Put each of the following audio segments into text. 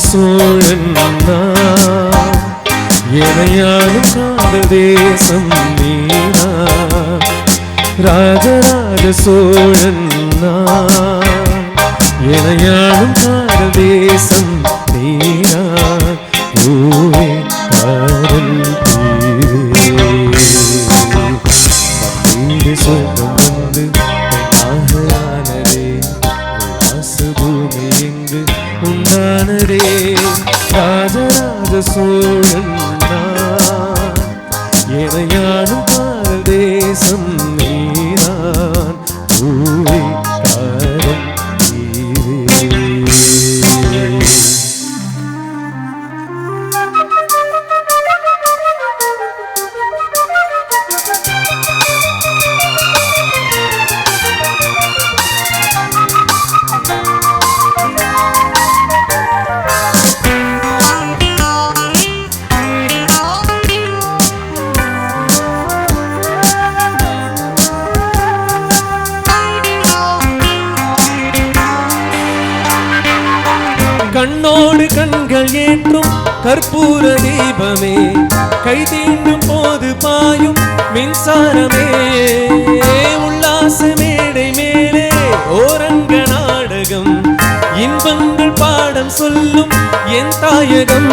சோழன் நான், எனையாளும் காதல் தேசம் நீனா. ராஜராஜ சோழன் நான், எனையாளும் காதல் தேசம் நீனா. பூவே காதல் தீவே சொர்க்கம் வந்து ஆகலானதே, பூமி எங்கு உண்டானதே. ராஜராஜ சோழன் நான், எனையாளும் காதல் தேசம் நீதான். பூவே காதல் கண்ணோடு கண்கள் ஏற்றும் கற்பூர தீபமே, கை தீண்டும் போது பாயும் மின்சாரமே. உல்லாச மேடை மேலே ஓரங்க நாடகம், இன்பங்கள் பாடம் சொல்லும் என் தாயகம்.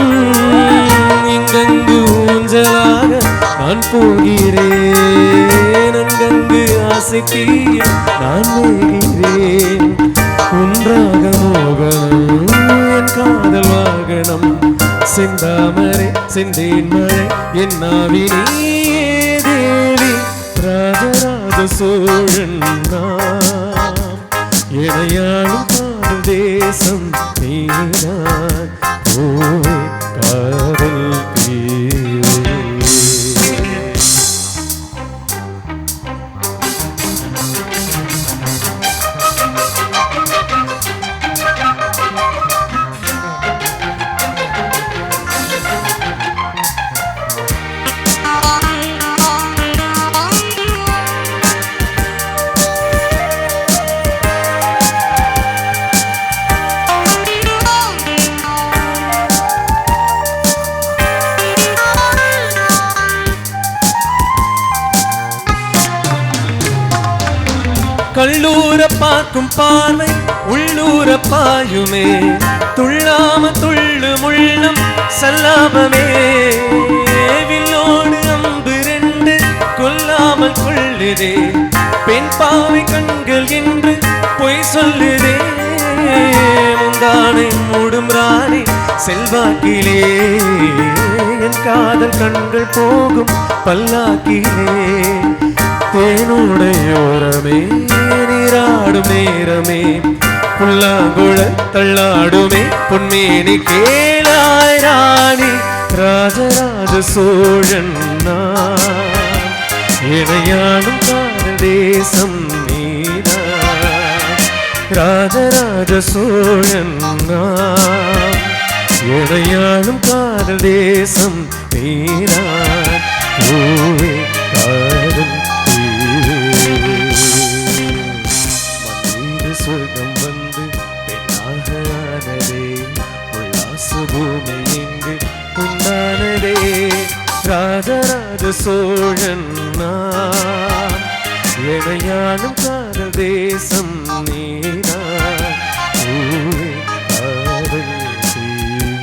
இங்கங்கு ஊஞ்சலாக நான் போகிறேன், அங்கங்கு ஆசை தீய நான் வேகிறேன். ஒன்றாக மோகனம் காதல் வாகனம், செந்தாமரை செந்தேன் மழை என்னாவினே தேவி. ராஜராஜ சோழன் நான், எனையாளும் காதல் தேசம் நீதான். ஓய் காதல் கள்ளூர பார்க்கும் பார்வை உள்ளூர பாயுமே, துள்ளாம துள்ளும் உள்ளம் சல்லாபமே. வில்லோடு அம்பு ரெண்டு கொல்லாமல் கொள்ளுதே, பெண் பாவை கண்கள் என்று பொய் சொல்லுதே. முந்தானை மூடும் ராணி செல்வாக்கிலே, என் காதல் கண்கள் போகும் பல்லாக்கிலே. தேனுடையோரமே நீராடும் நேரமே, புல்லாங்குழ தள்ளாடுமே பொன்மேனி கேளாய் ராணி. ராஜராஜ சோழன் நான், எனையாளும் காதல் தேசம் நீதான். ராஜராஜ சோழன் நான், எனையாளும் காதல் தேசம் நீதான். பூவே காதல் சொர்க்கம் வந்து பெண்ணாகலானதே, உல்லாச பூமி எங்கு உண்டானதே. ராஜராஜ சோழன் நான், எனையாளும் காதல் தேசம் நீதான். பூவே காதல் தீவே.